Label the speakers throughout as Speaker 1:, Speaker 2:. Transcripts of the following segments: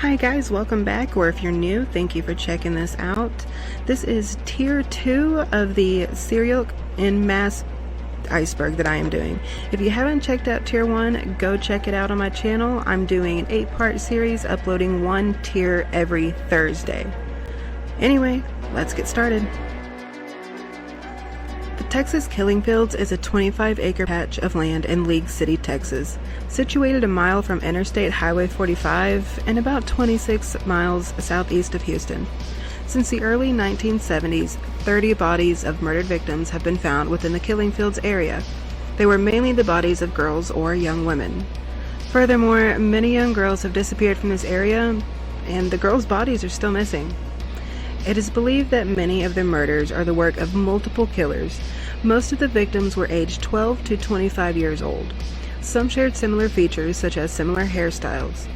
Speaker 1: Hi guys, welcome back, or if you're new, thank you for checking this out. This is tier 2 of the serial en masse Iceberg that I am doing. If you haven't checked out tier 1, go check it out on my channel. I'm doing an 8-part series, uploading one tier every Thursday. Anyway, let's get started. The Texas Killing Fields is a 25-acre patch of land in League City, Texas, situated a mile from Interstate Highway 45 and about 26 miles southeast of Houston. Since the early 1970s, 30 bodies of murdered victims have been found within the Killing Fields area. They were mainly the bodies of girls or young women. Furthermore, many young girls have disappeared from this area, and the girls' bodies are still missing. It is believed that many of the murders are the work of multiple killers. Most of the victims were aged 12 to 25 years old. Some shared similar features, such as similar hairstyles.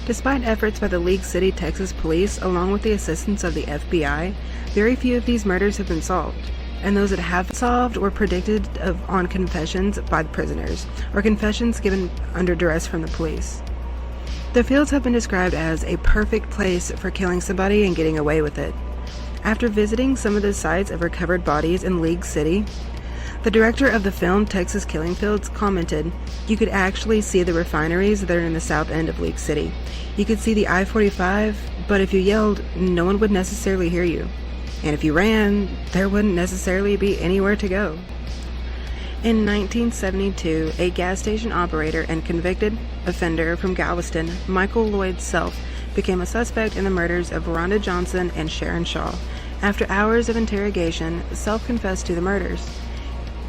Speaker 1: Despite efforts by the League City, Texas police, along with the assistance of the FBI, very few of these murders have been solved. And those that have been solved were predicted on confessions by the prisoners, or confessions given under duress from the police. The fields have been described as a perfect place for killing somebody and getting away with it. After visiting some of the sites of recovered bodies in League City, the director of the film Texas Killing Fields commented, "You could actually see the refineries that are in the south end of League City. You could see the I-45, but if you yelled, no one would necessarily hear you. And if you ran, there wouldn't necessarily be anywhere to go." In 1972, a gas station operator and convicted offender from Galveston, Michael Lloyd Self, became a suspect in the murders of Rhonda Johnson and Sharon Shaw. After hours of interrogation, Self confessed to the murders.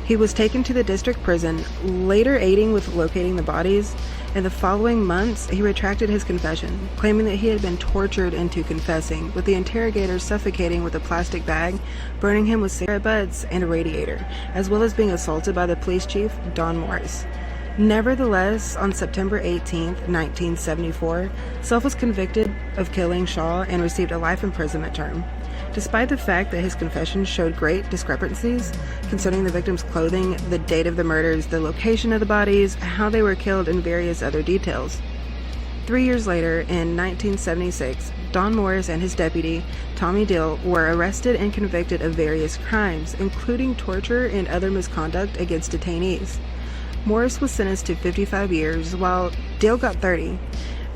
Speaker 1: He was taken to the district prison, later aiding with locating the bodies. In the following months, he retracted his confession, claiming that he had been tortured into confessing, with the interrogators suffocating with a plastic bag, burning him with cigarette butts and a radiator, as well as being assaulted by the police chief, Don Morris. Nevertheless, on September 18, 1974, Self was convicted of killing Shaw and received a life imprisonment term. Despite the fact that his confession showed great discrepancies concerning the victim's clothing, the date of the murders, the location of the bodies, how they were killed, and various other details. 3 years later, in 1976, Don Morris and his deputy, Tommy Dill, were arrested and convicted of various crimes, including torture and other misconduct against detainees. Morris was sentenced to 55 years, while Dill got 30.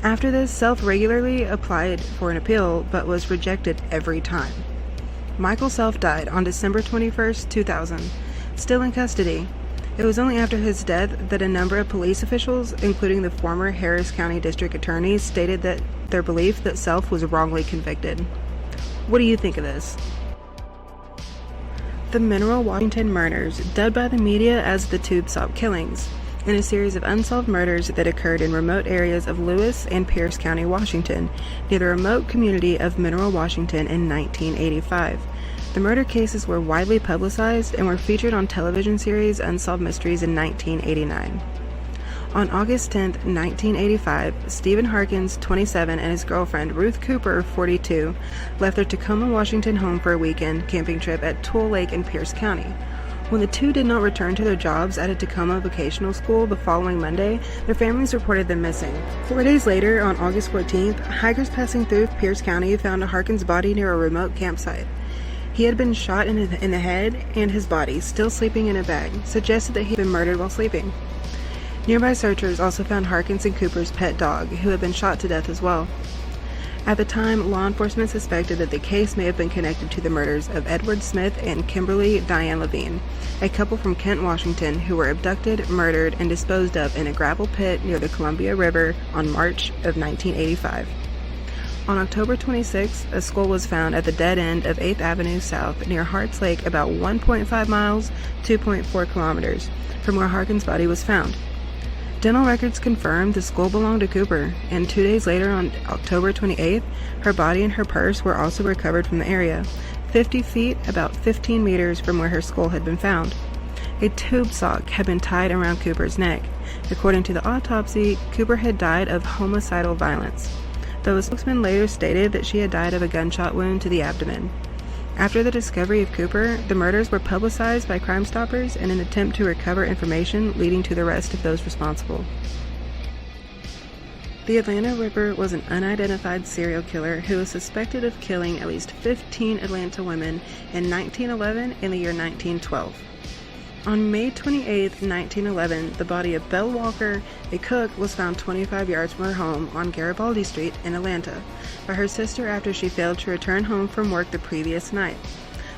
Speaker 1: After this, Self regularly applied for an appeal, but was rejected every time. Michael Self died on December 21, 2000, still in custody. It was only after his death that a number of police officials, including the former Harris County District Attorney, stated that their belief that Self was wrongly convicted. What do you think of this? The Mineral Washington Murders, dubbed by the media as the Tube Stop Killings, in a series of unsolved murders that occurred in remote areas of Lewis and Pierce County, Washington, near the remote community of Mineral, Washington in 1985. The murder cases were widely publicized and were featured on television series Unsolved Mysteries in 1989. On August 10, 1985, Stephen Harkins, 27, and his girlfriend, Ruth Cooper, 42, left their Tacoma, Washington home for a weekend camping trip at Tool Lake in Pierce County. When the two did not return to their jobs at a Tacoma vocational school the following Monday, their families reported them missing. 4 days later, on August 14th, hikers passing through Pierce County found Harkins' body near a remote campsite. He had been shot in the head, and his body, still sleeping in a bag, suggested that he had been murdered while sleeping. Nearby searchers also found Harkins and Cooper's pet dog, who had been shot to death as well. At the time, law enforcement suspected that the case may have been connected to the murders of Edward Smith and Kimberly Diane Levine, a couple from Kent, Washington, who were abducted, murdered, and disposed of in a gravel pit near the Columbia River on March of 1985. On October 26, a skull was found at the dead end of 8th Avenue South near Harts Lake, about 1.5 miles, 2.4 kilometers, from where Harkins' body was found. Dental records confirmed the skull belonged to Cooper, and 2 days later, on October 28th, her body and her purse were also recovered from the area, 50 feet, about 15 meters from where her skull had been found. A tube sock had been tied around Cooper's neck. According to the autopsy, Cooper had died of homicidal violence, though a spokesman later stated that she had died of a gunshot wound to the abdomen. After the discovery of Cooper, the murders were publicized by Crime Stoppers in an attempt to recover information leading to the arrest of those responsible. The Atlanta Ripper was an unidentified serial killer who was suspected of killing at least 15 Atlanta women in 1911 and the year 1912. On May 28, 1911, the body of Belle Walker, a cook, was found 25 yards from her home on Garibaldi Street in Atlanta by her sister after she failed to return home from work the previous night.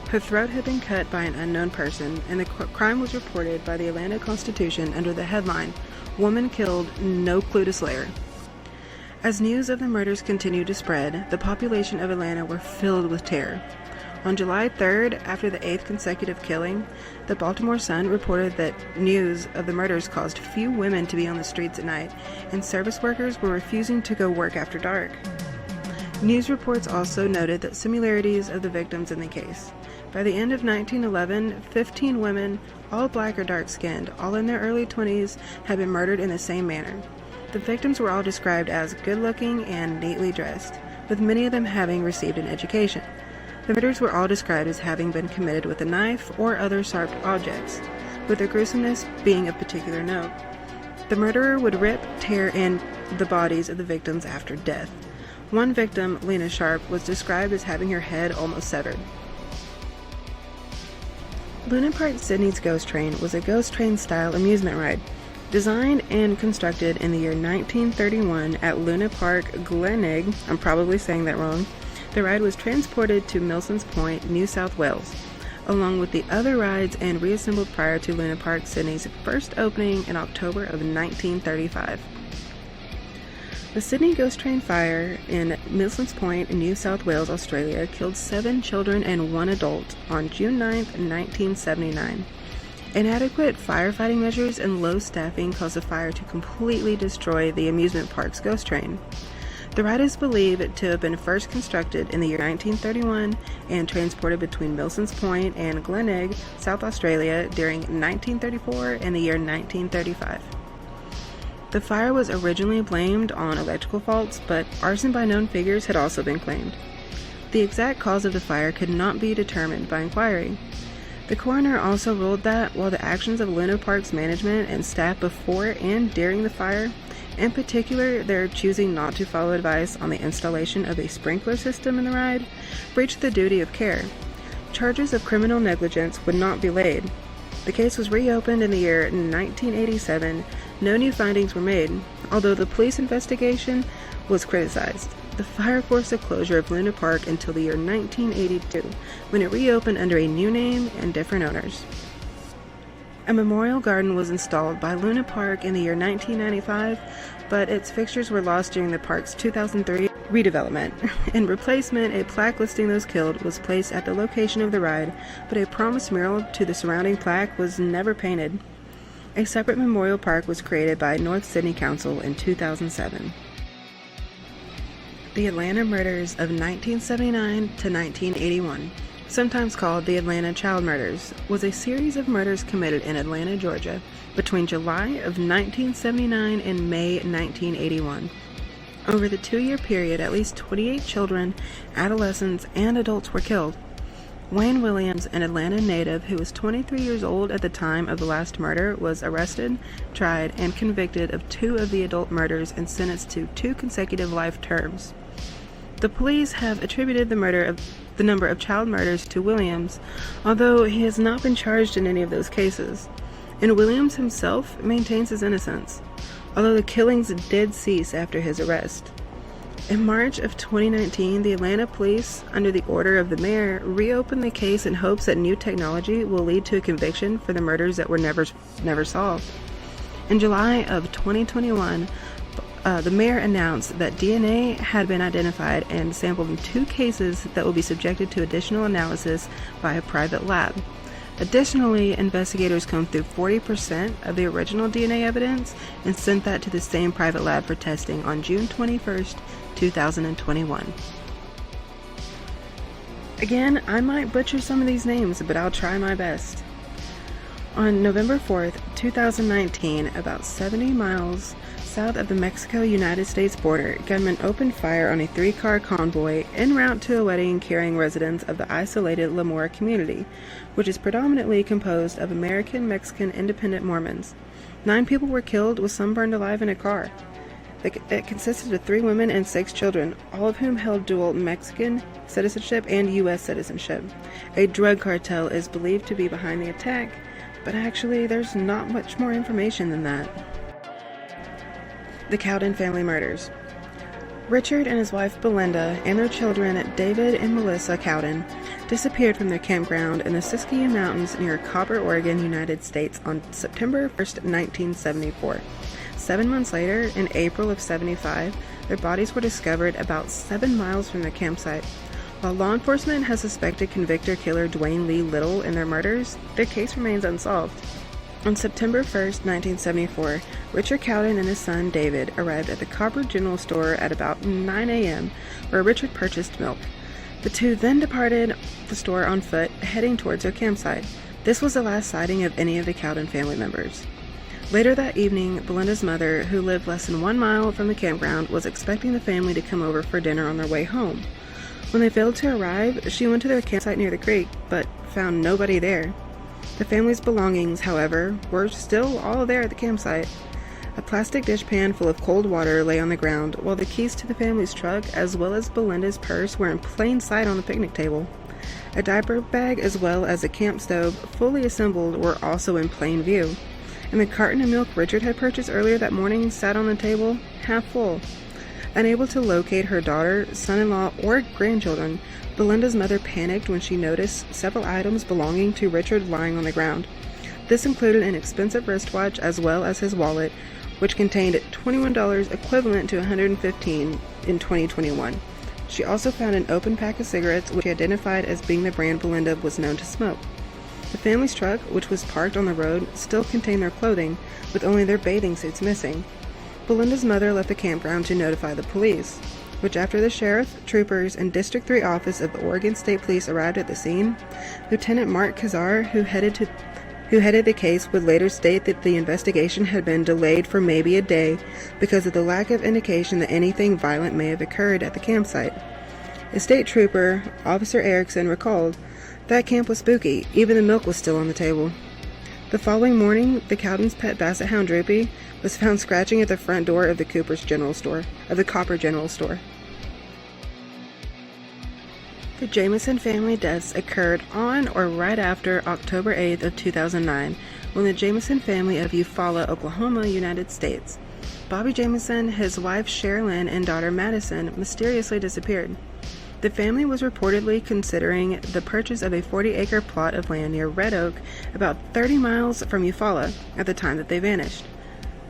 Speaker 1: Her throat had been cut by an unknown person, and the crime was reported by the Atlanta Constitution under the headline, "Woman Killed, No Clue to Slayer." As news of the murders continued to spread, the population of Atlanta were filled with terror. On July 3rd, after the 8th consecutive killing, the Baltimore Sun reported that news of the murders caused few women to be on the streets at night, and service workers were refusing to go work after dark. News reports also noted that similarities of the victims in the case. By the end of 1911, 15 women, all black or dark-skinned, all in their early 20s, had been murdered in the same manner. The victims were all described as good-looking and neatly dressed, with many of them having received an education. The murders were all described as having been committed with a knife or other sharp objects, with their gruesomeness being of particular note. The murderer would rip, tear, in the bodies of the victims after death. One victim, Lena Sharp, was described as having her head almost severed. Luna Park Sydney's Ghost Train was a ghost train-style amusement ride. Designed and constructed in the year 1931 at Luna Park, Lling, I'm probably saying that wrong, the ride was transported to Milson's Point, New South Wales, along with the other rides and reassembled prior to Luna Park Sydney's first opening in October of 1935. The Sydney Ghost Train fire in Milson's Point in New South Wales, Australia, killed 7 children and 1 adult on June 9, 1979. Inadequate firefighting measures and low staffing caused the fire to completely destroy the amusement park's ghost train. The ride is believed to have been first constructed in the year 1931 and transported between Milson's Point and Glenig, South Australia during 1934 and the year 1935. The fire was originally blamed on electrical faults, but arson by known figures had also been claimed. The exact cause of the fire could not be determined by inquiry. The coroner also ruled that, while the actions of Luna Park's management and staff before and during the fire, in particular their choosing not to follow advice on the installation of a sprinkler system in the ride, breached the duty of care, charges of criminal negligence would not be laid. The case was reopened in the year 1987. No new findings were made, although the police investigation was criticized. The fire forced the closure of Luna Park until the year 1982, when it reopened under a new name and different owners. A memorial garden was installed by Luna Park in the year 1995, but its fixtures were lost during the park's 2003 redevelopment. In replacement, a plaque listing those killed was placed at the location of the ride, but a promise mural to the surrounding plaque was never painted. A separate memorial park was created by North Sydney Council in 2007. The Atlanta Murders of 1979 to 1981, sometimes called the Atlanta Child Murders, was a series of murders committed in Atlanta, Georgia, between July of 1979 and May 1981. Over the 2-year period, at least 28 children, adolescents, and adults were killed. Wayne Williams, an Atlanta native who was 23 years old at the time of the last murder, was arrested, tried, and convicted of 2 of the adult murders and sentenced to 2 consecutive life terms. The police have attributed the number of child murders to Williams, although he has not been charged in any of those cases. And Williams himself maintains his innocence, although the killings did cease after his arrest. In March of 2019, the Atlanta police, under the order of the mayor, reopened the case in hopes that new technology will lead to a conviction for the murders that were never solved. In July of 2021, the mayor announced that DNA had been identified and sampled in 2 cases that will be subjected to additional analysis by a private lab. Additionally, investigators combed through 40% of the original DNA evidence and sent that to the same private lab for testing on June 21st, 2021. Again, I might butcher some of these names, but I'll try my best. On November 4th, 2019, about 70 miles south of the Mexico-United States border, gunmen opened fire on a 3-car convoy en route to a wedding carrying residents of the isolated La Mora community, which is predominantly composed of American-Mexican independent Mormons. 9 people were killed, with some burned alive in a car. It consisted of 3 women and 6 children, all of whom held dual Mexican citizenship and U.S. citizenship. A drug cartel is believed to be behind the attack, but actually there's not much more information than that. The Cowden family murders. Richard and his wife Belinda and their children David and Melissa Cowden disappeared from their campground in the Siskiyou Mountains near Copper, Oregon, United States on September 1st, 1974. 7 months later, in April of 75, their bodies were discovered about 7 miles from their campsite. While law enforcement has suspected convicted killer Dwayne Lee Little in their murders, their case remains unsolved. On September 1st, 1974, Richard Cowden and his son David arrived at the Copper General Store at about 9 a.m., where Richard purchased milk. The two then departed the store on foot, heading towards their campsite. This was the last sighting of any of the Cowden family members. Later that evening, Belinda's mother, who lived less than 1 mile from the campground, was expecting the family to come over for dinner on their way home. When they failed to arrive, she went to their campsite near the creek, but found nobody there. The family's belongings, however, were still all there at the campsite. A plastic dishpan full of cold water lay on the ground, while the keys to the family's truck, as well as Belinda's purse, were in plain sight on the picnic table. A diaper bag, as well as a camp stove, fully assembled, were also in plain view. And the carton of milk Richard had purchased earlier that morning sat on the table, half full. Unable to locate her daughter, son-in-law, or grandchildren, Belinda's mother panicked when she noticed several items belonging to Richard lying on the ground. This included an expensive wristwatch as well as his wallet, which contained $21 equivalent to $115 in 2021. She also found an open pack of cigarettes, which she identified as being the brand Belinda was known to smoke. The family's truck, which was parked on the road, still contained their clothing, with only their bathing suits missing. Belinda's mother left the campground to notify the police, which after the sheriff, troopers, and District 3 office of the Oregon State Police arrived at the scene, Lieutenant Mark Kazar, who headed the case, would later state that the investigation had been delayed for maybe a day because of the lack of indication that anything violent may have occurred at the campsite. A state trooper, Officer Erickson, recalled, "That camp was spooky. Even the milk was still on the table." The following morning, the Cowden's pet basset hound Droopy was found scratching at the front door of the Copper General Store. The Jamison family deaths occurred on or right after October 8th of 2009, when the Jamison family of Eufaula, Oklahoma, United States. Bobby Jamison, his wife Sherilyn, and daughter Madison mysteriously disappeared. The family was reportedly considering the purchase of a 40-acre plot of land near Red Oak, about 30 miles from Eufaula, at the time that they vanished.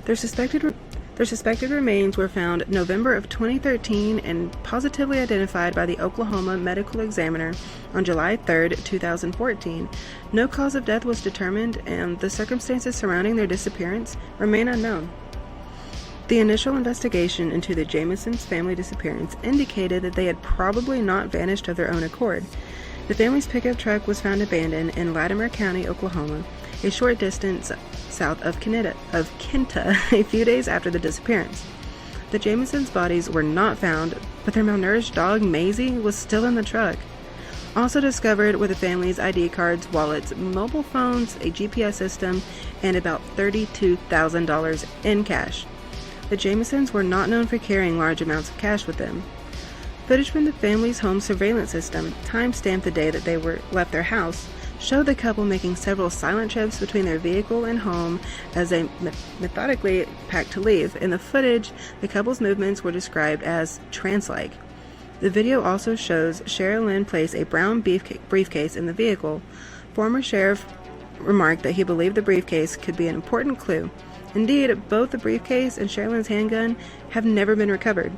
Speaker 1: Their suspected remains were found November of 2013 and positively identified by the Oklahoma Medical Examiner on July 3, 2014. No cause of death was determined, and the circumstances surrounding their disappearance remain unknown. The initial investigation into the Jamisons' family disappearance indicated that they had probably not vanished of their own accord. The family's pickup truck was found abandoned in Latimer County, Oklahoma, a short distance south of Kinta, a few days after the disappearance. The Jamisons' bodies were not found, but their malnourished dog, Maisie, was still in the truck. Also discovered were the family's ID cards, wallets, mobile phones, a GPS system, and about $32,000 in cash. The Jamisons were not known for carrying large amounts of cash with them. Footage from the family's home surveillance system, time-stamped the day that they left their house, showed the couple making several silent trips between their vehicle and home as they methodically packed to leave. In the footage, the couple's movements were described as trance-like. The video also shows Sherilyn place a brown briefcase in the vehicle. Former sheriff remarked that he believed the briefcase could be an important clue. Indeed, both the briefcase and Sherilyn's handgun have never been recovered.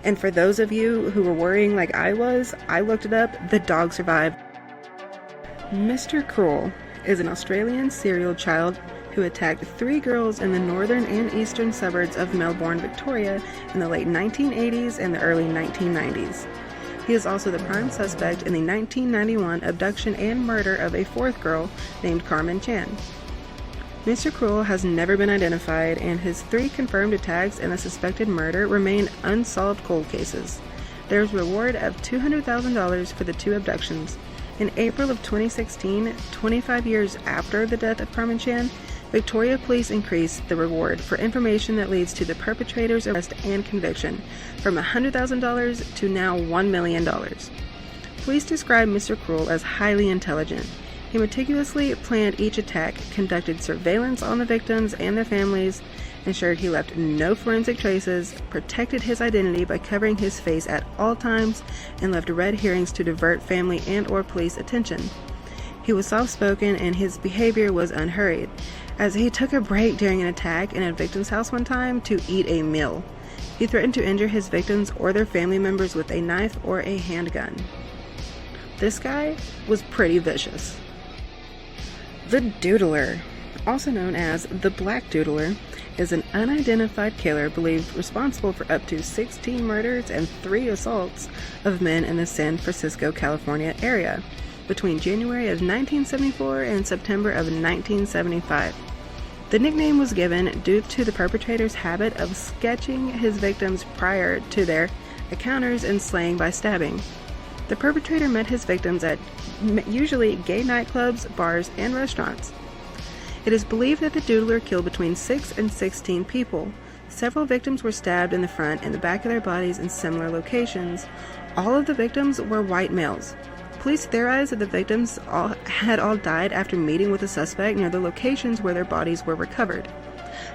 Speaker 1: And for those of you who were worrying like I was, I looked it up, the dog survived. Mr. Cruel is an Australian serial child who attacked 3 girls in the northern and eastern suburbs of Melbourne, Victoria in the late 1980s and the early 1990s. He is also the prime suspect in the 1991 abduction and murder of a 4th girl named Carmen Chan. Mr. Cruel has never been identified, and his 3 confirmed attacks and a suspected murder remain unsolved cold cases. There is a reward of $200,000 for the 2 abductions. In April of 2016, 25 years after the death of Carmen Chan, Victoria police increased the reward for information that leads to the perpetrator's arrest and conviction from $100,000 to now $1 million. Police described Mr. Cruel as highly intelligent. He meticulously planned each attack, conducted surveillance on the victims and their families, ensured he left no forensic traces, protected his identity by covering his face at all times, and left red herrings to divert family and/or police attention. He was soft-spoken and his behavior was unhurried, as he took a break during an attack in a victim's house one time to eat a meal. He threatened to injure his victims or their family members with a knife or a handgun. This guy was pretty vicious. The Doodler, also known as the Black Doodler, is an unidentified killer believed responsible for up to 16 murders and 3 assaults of men in the San Francisco, California area between January of 1974 and September of 1975. The nickname was given due to the perpetrator's habit of sketching his victims prior to their encounters and slaying by stabbing. The perpetrator met his victims at usually gay nightclubs, bars, and restaurants. It is believed that the Doodler killed between 6 and 16 people. Several victims were stabbed in the front and the back of their bodies in similar locations. All of the victims were white males. Police theorized that the victims had all died after meeting with the suspect near the locations where their bodies were recovered.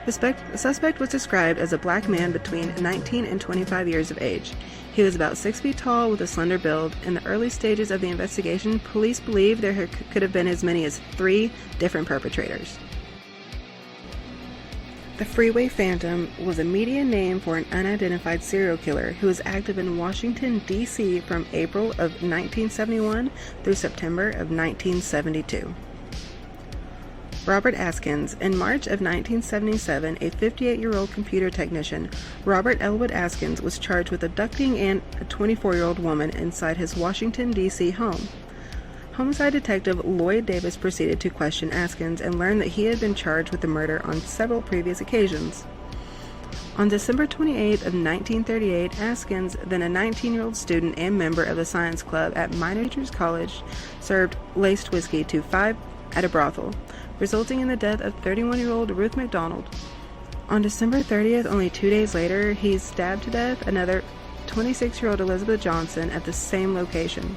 Speaker 1: The suspect was described as a black man between 19 and 25 years of age. He was about 6 feet tall with a slender build. In the early stages of the investigation, police believed there could have been as many as 3 different perpetrators. The Freeway Phantom was a media name for an unidentified serial killer who was active in Washington, D.C. from April of 1971 through September of 1972. Robert Askins. In March of 1977, a 58-year-old computer technician, Robert Elwood Askins, was charged with abducting a 24-year-old woman inside his Washington, D.C. home. Homicide detective Lloyd Davis proceeded to question Askins and learned that he had been charged with the murder on several previous occasions. On December 28 of 1938, Askins, then a 19-year-old student and member of the science club at Mainy College, served laced whiskey to 5 at a brothel, resulting in the death of 31-year-old Ruth McDonald. On December 30th, only 2 days later, he stabbed to death another 26-year-old Elizabeth Johnson at the same location.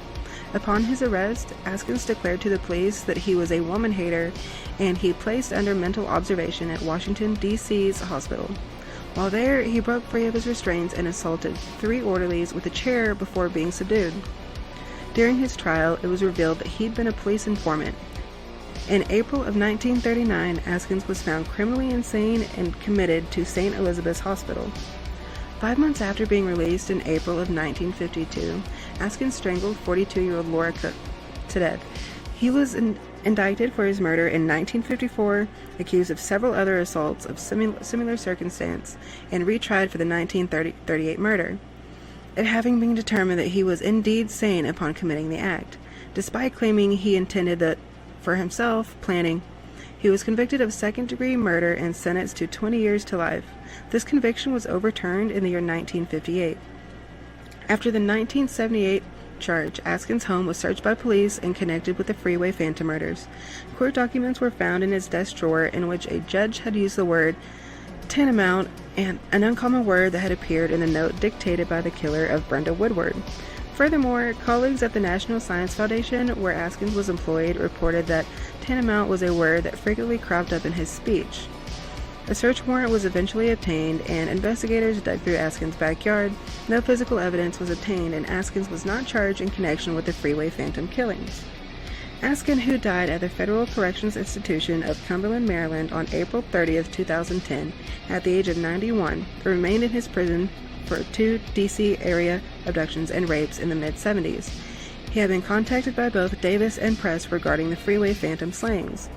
Speaker 1: Upon his arrest, Askins declared to the police that he was a woman hater and he placed under mental observation at Washington, D.C.'s hospital. While there, he broke free of his restraints and assaulted 3 orderlies with a chair before being subdued. During his trial, it was revealed that he'd been a police informant. In April of 1939, Askins was found criminally insane and committed to St. Elizabeth's Hospital. 5 months after being released in April of 1952, Askins strangled 42-year-old Laura Cook to death. He was indicted for his murder in 1954, accused of several other assaults of similar circumstance, and retried for the 1938 murder, it having been determined that he was indeed sane upon committing the act. Despite claiming he intended that for himself, he was convicted of second-degree murder and sentenced to 20 years to life. This conviction was overturned in the year 1958. After the 1978 charge, Askins' home was searched by police and connected with the Freeway Phantom murders. Court documents were found in his desk drawer in which a judge had used the word tantamount, and an uncommon word that had appeared in a note dictated by the killer of Brenda Woodward. Furthermore, colleagues at the National Science Foundation, where Askins was employed, reported that tantamount was a word that frequently cropped up in his speech. A search warrant was eventually obtained, and investigators dug through Askins' backyard. No physical evidence was obtained, and Askins was not charged in connection with the Freeway Phantom killings. Askins, who died at the Federal Corrections Institution of Cumberland, Maryland on April 30, 2010, at the age of 91, remained in his prison for 2 D.C. area abductions and rapes in the mid-70s. He had been contacted by both Davis and press regarding the Freeway Phantom slayings.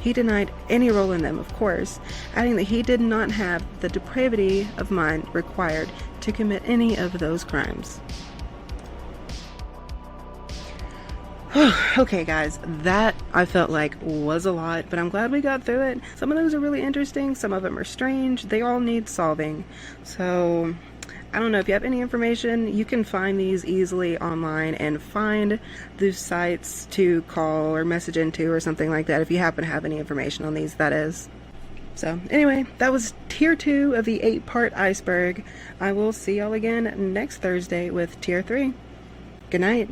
Speaker 1: He denied any role in them, of course, adding that he did not have the depravity of mind required to commit any of those crimes. Okay, guys, that I felt like was a lot, but I'm glad we got through it. Some of those are really interesting, some of them are strange, they all need solving. So I don't know, if you have any information, you can find these easily online and find the sites to call or message into or something like that if you happen to have any information on these, that is. So anyway, that was Tier 2 of the 8-part Iceberg. I will see y'all again next Thursday with Tier 3. Good night.